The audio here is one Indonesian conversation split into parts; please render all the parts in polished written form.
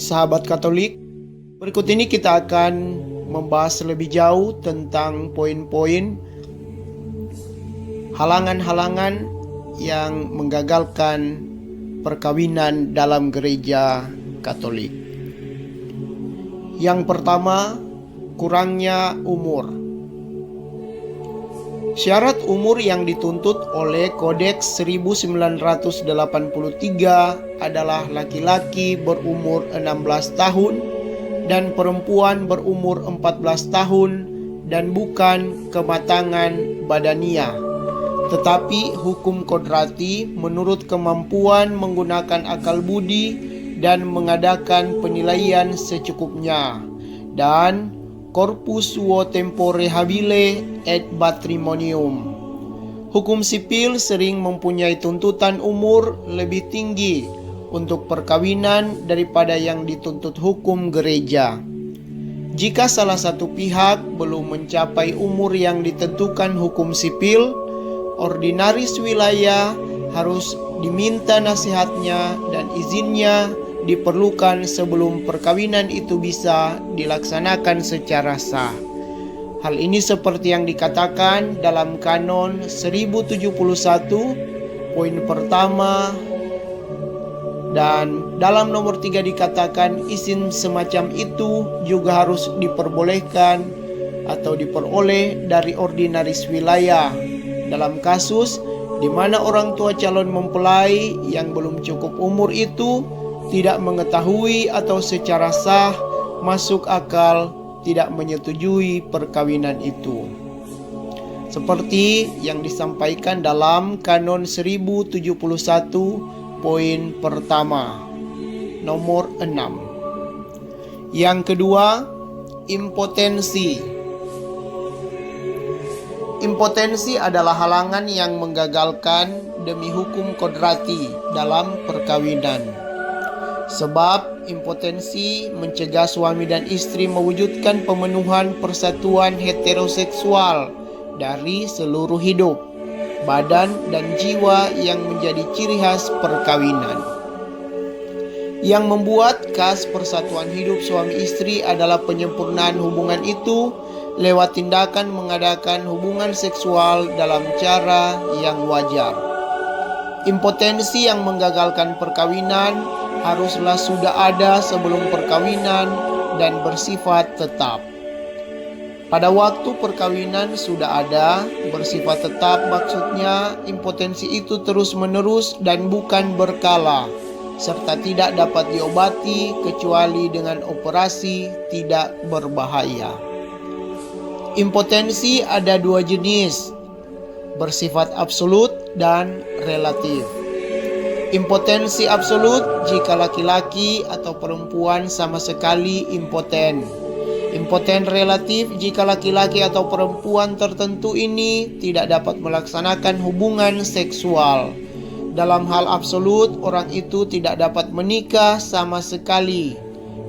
Sahabat Katolik, berikut ini kita akan membahas lebih jauh tentang poin-poin halangan-halangan yang menggagalkan perkawinan dalam gereja Katolik. Yang pertama, kurangnya umur. Syarat umur yang dituntut oleh Kodeks 1983 adalah laki-laki berumur 16 tahun dan perempuan berumur 14 tahun dan bukan kematangan badania. Tetapi hukum kodrati menurut kemampuan menggunakan akal budi dan mengadakan penilaian secukupnya, dan corpus suo tempore habile et matrimonium. Hukum sipil sering mempunyai tuntutan umur lebih tinggi untuk perkawinan daripada yang dituntut hukum gereja. Jika salah satu pihak belum mencapai umur yang ditentukan hukum sipil, ordinaris wilayah harus diminta nasihatnya dan izinnya diperlukan sebelum perkawinan itu bisa dilaksanakan secara sah. Hal ini seperti yang dikatakan dalam Kanon 1071 poin pertama, dan dalam nomor 3 dikatakan izin semacam itu juga harus diperbolehkan atau diperoleh dari ordinaris wilayah dalam kasus di mana orang tua calon mempelai yang belum cukup umur itu tidak mengetahui atau secara sah masuk akal tidak menyetujui perkawinan itu. Seperti yang disampaikan dalam Kanon 1071 poin pertama nomor 6. Yang kedua, impotensi. Impotensi adalah halangan yang menggagalkan demi hukum kodrati dalam perkawinan. Sebab impotensi mencegah suami dan istri mewujudkan pemenuhan persatuan heteroseksual dari seluruh hidup, badan dan jiwa yang menjadi ciri khas perkawinan. Yang membuat khas persatuan hidup suami istri adalah penyempurnaan hubungan itu lewat tindakan mengadakan hubungan seksual dalam cara yang wajar. Impotensi yang menggagalkan perkawinan haruslah sudah ada sebelum perkawinan dan bersifat tetap. Pada waktu perkawinan sudah ada, bersifat tetap maksudnya impotensi itu terus-menerus dan bukan berkala, serta tidak dapat diobati kecuali dengan operasi tidak berbahaya. Impotensi ada dua jenis, bersifat absolut dan relatif. Impotensi absolut jika laki-laki atau perempuan sama sekali impoten. Impoten relatif jika laki-laki atau perempuan tertentu ini tidak dapat melaksanakan hubungan seksual. Dalam hal absolut, orang itu tidak dapat menikah sama sekali.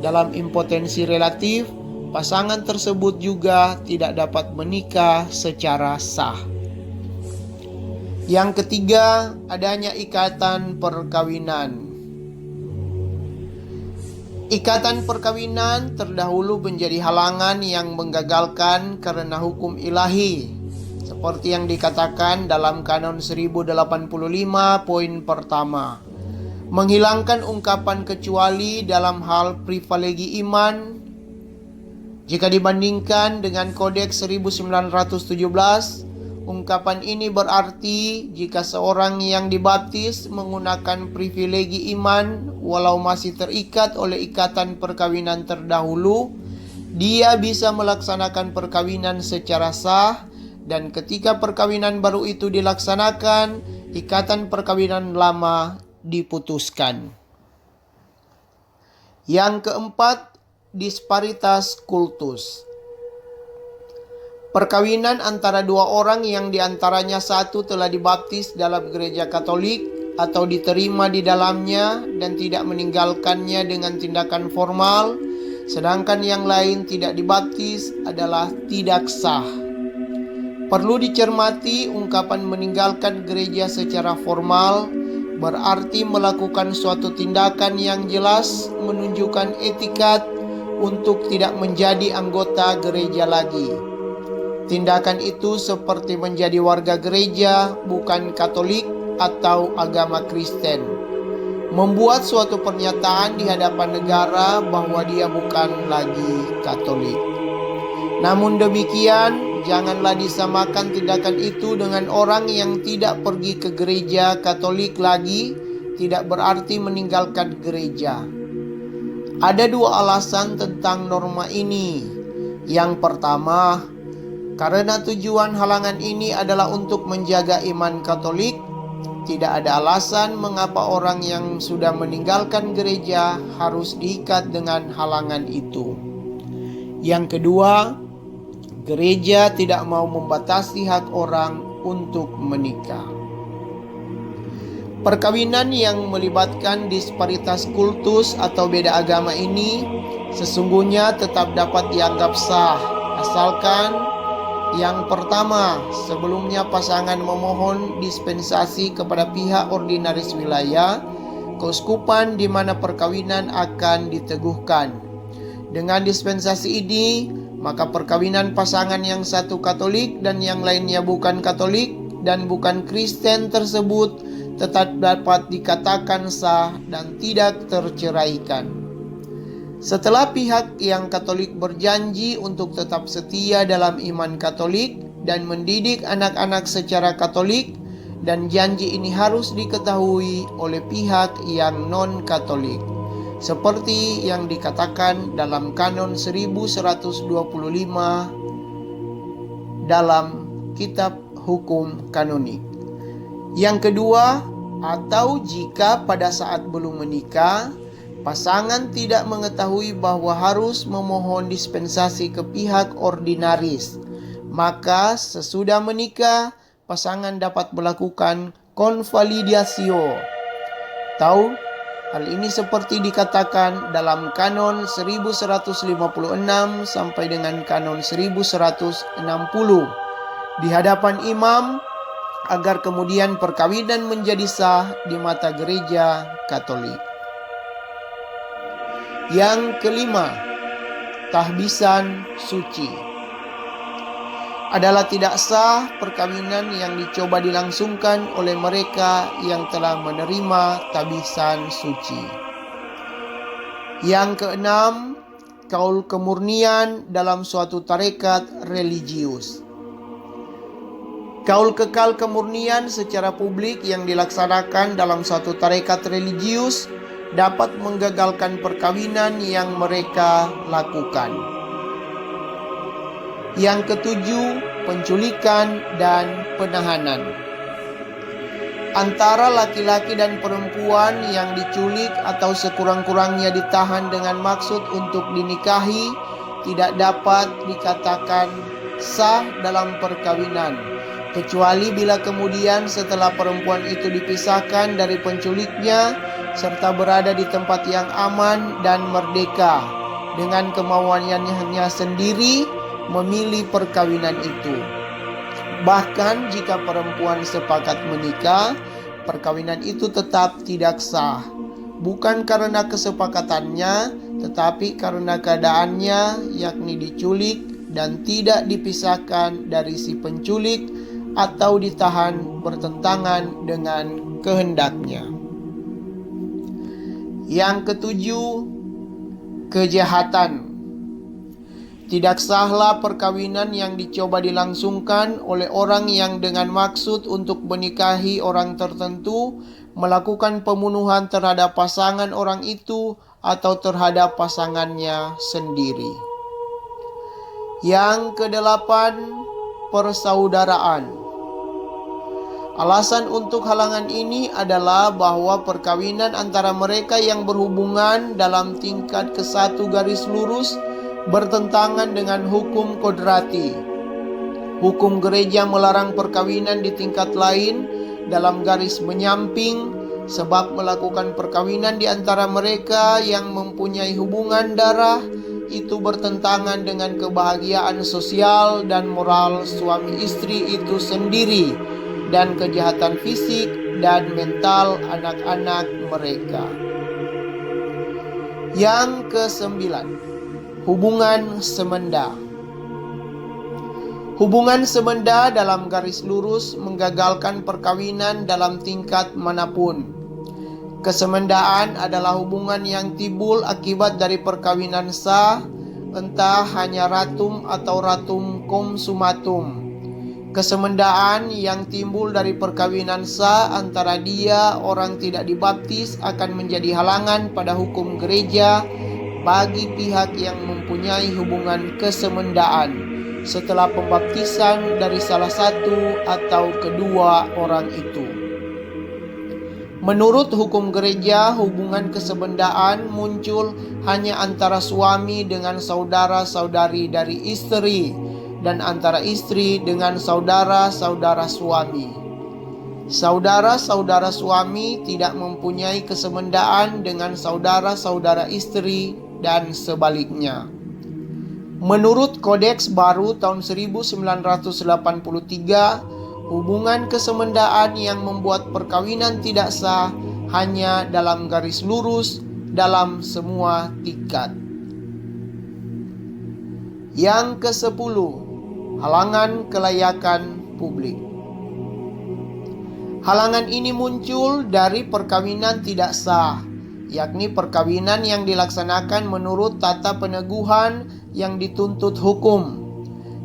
Dalam impotensi relatif, pasangan tersebut juga tidak dapat menikah secara sah. Yang ketiga, adanya ikatan perkawinan. Ikatan perkawinan terdahulu menjadi halangan yang menggagalkan karena hukum ilahi, seperti yang dikatakan dalam Kanon 1085 poin pertama. Menghilangkan ungkapan kecuali dalam hal privilegi iman jika dibandingkan dengan Kodeks 1917. Ungkapan ini berarti jika seorang yang dibaptis menggunakan privilegi iman walau masih terikat oleh ikatan perkawinan terdahulu, dia bisa melaksanakan perkawinan secara sah, dan ketika perkawinan baru itu dilaksanakan, ikatan perkawinan lama diputuskan. Yang keempat, disparitas kultus. Perkawinan antara dua orang yang diantaranya satu telah dibaptis dalam gereja Katolik atau diterima di dalamnya dan tidak meninggalkannya dengan tindakan formal, sedangkan yang lain tidak dibaptis adalah tidak sah. Perlu dicermati ungkapan meninggalkan gereja secara formal berarti melakukan suatu tindakan yang jelas menunjukkan etikat untuk tidak menjadi anggota gereja lagi. Tindakan itu seperti menjadi warga gereja bukan Katolik atau agama Kristen. Membuat suatu pernyataan di hadapan negara bahwa dia bukan lagi Katolik. Namun demikian, janganlah disamakan tindakan itu dengan orang yang tidak pergi ke gereja Katolik lagi, tidak berarti meninggalkan gereja. Ada dua alasan tentang norma ini. Yang pertama, karena tujuan halangan ini adalah untuk menjaga iman Katolik, tidak ada alasan mengapa orang yang sudah meninggalkan gereja harus diikat dengan halangan itu. Yang kedua, gereja tidak mau membatasi hak orang untuk menikah. Perkawinan yang melibatkan disparitas kultus atau beda agama ini sesungguhnya tetap dapat dianggap sah, asalkan yang pertama, sebelumnya pasangan memohon dispensasi kepada pihak ordinaris wilayah, keuskupan di mana perkawinan akan diteguhkan. Dengan dispensasi ini, maka perkawinan pasangan yang satu Katolik dan yang lainnya bukan Katolik dan bukan Kristen tersebut tetap dapat dikatakan sah dan tidak terceraikan. Setelah pihak yang Katolik berjanji untuk tetap setia dalam iman Katolik dan mendidik anak-anak secara Katolik, dan janji ini harus diketahui oleh pihak yang non-Katolik, seperti yang dikatakan dalam Kanon 1125 dalam Kitab Hukum Kanonik. Yang kedua, atau jika pada saat belum menikah, pasangan tidak mengetahui bahwa harus memohon dispensasi ke pihak ordinaris, maka sesudah menikah, pasangan dapat melakukan konvalidasio. Tahu? Hal ini seperti dikatakan dalam Kanon 1156 sampai dengan Kanon 1160 di hadapan imam, agar kemudian perkawinan menjadi sah di mata gereja Katolik. Yang kelima, tahbisan suci. Adalah tidak sah perkawinan yang dicoba dilangsungkan oleh mereka yang telah menerima tahbisan suci. Yang keenam, kaul kemurnian dalam suatu tarekat religius. Kaul kekal kemurnian secara publik yang dilaksanakan dalam suatu tarekat religius dapat menggagalkan perkawinan yang mereka lakukan. Yang ketujuh, penculikan dan penahanan. Antara laki-laki dan perempuan yang diculik atau sekurang-kurangnya ditahan dengan maksud untuk dinikahi tidak dapat dikatakan sah dalam perkawinan, kecuali bila kemudian setelah perempuan itu dipisahkan dari penculiknya serta berada di tempat yang aman dan merdeka dengan kemauannya sendiri memilih perkawinan itu. Bahkan jika perempuan sepakat menikah, perkawinan itu tetap tidak sah, bukan karena kesepakatannya, tetapi karena keadaannya, yakni diculik dan tidak dipisahkan dari si penculik atau ditahan bertentangan dengan kehendaknya. Yang ketujuh, kejahatan. Tidak sahlah perkawinan yang dicoba dilangsungkan oleh orang yang dengan maksud untuk menikahi orang tertentu melakukan pembunuhan terhadap pasangan orang itu atau terhadap pasangannya sendiri. Yang kedelapan, persaudaraan. Alasan untuk halangan ini adalah bahwa perkawinan antara mereka yang berhubungan dalam tingkat kesatu garis lurus bertentangan dengan hukum kodrati. Hukum gereja melarang perkawinan di tingkat lain dalam garis menyamping, sebab melakukan perkawinan di antara mereka yang mempunyai hubungan darah itu bertentangan dengan kebahagiaan sosial dan moral suami istri itu sendiri, dan kejahatan fisik dan mental anak-anak mereka. Yang kesembilan, hubungan semenda. Hubungan semenda dalam garis lurus menggagalkan perkawinan dalam tingkat manapun. Kesemendaan adalah hubungan yang timbul akibat dari perkawinan sah, entah hanya ratum atau ratum consumatum. Kesemendaan yang timbul dari perkawinan sah antara dia orang tidak dibaptis akan menjadi halangan pada hukum gereja bagi pihak yang mempunyai hubungan kesemendaan setelah pembaptisan dari salah satu atau kedua orang itu. Menurut hukum gereja, hubungan kesemendaan muncul hanya antara suami dengan saudara-saudari dari istri dan antara istri dengan saudara-saudara suami. Saudara-saudara suami tidak mempunyai kesemendaan dengan saudara-saudara istri dan sebaliknya. Menurut Kodeks Baru tahun 1983, hubungan kesemendaan yang membuat perkawinan tidak sah hanya dalam garis lurus dalam semua tingkat. Yang ke-10, halangan kelayakan publik. Halangan ini muncul dari perkawinan tidak sah, yakni perkawinan yang dilaksanakan menurut tata peneguhan yang dituntut hukum,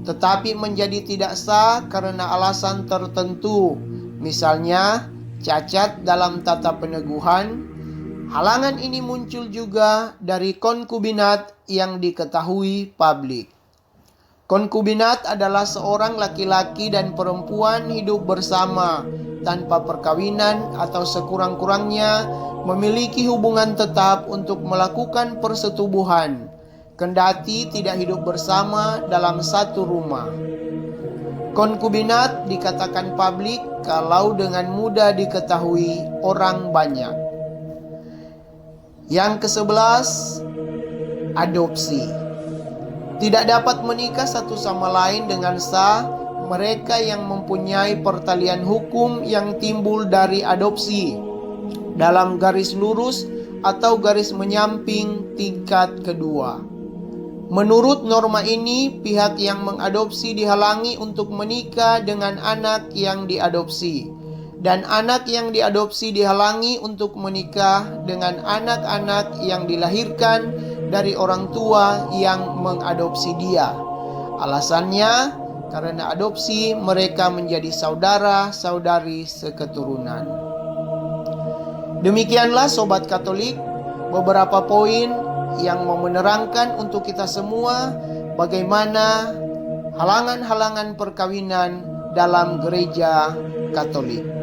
tetapi menjadi tidak sah karena alasan tertentu, misalnya cacat dalam tata peneguhan. Halangan ini muncul juga dari konkubinat yang diketahui publik. Konkubinat adalah seorang laki-laki dan perempuan hidup bersama tanpa perkawinan atau sekurang-kurangnya memiliki hubungan tetap untuk melakukan persetubuhan, kendati tidak hidup bersama dalam satu rumah. Konkubinat dikatakan publik kalau dengan mudah diketahui orang banyak. Yang ke-11, adopsi. Tidak dapat menikah satu sama lain dengan sah mereka yang mempunyai pertalian hukum yang timbul dari adopsi dalam garis lurus atau garis menyamping tingkat kedua. Menurut norma ini, pihak yang mengadopsi dihalangi untuk menikah dengan anak yang diadopsi, dan anak yang diadopsi dihalangi untuk menikah dengan anak-anak yang dilahirkan dari orang tua yang mengadopsi dia. Alasannya, karena adopsi mereka menjadi saudara-saudari seketurunan. Demikianlah Sobat Katolik, beberapa poin yang mau menerangkan untuk kita semua bagaimana halangan-halangan perkawinan dalam gereja Katolik.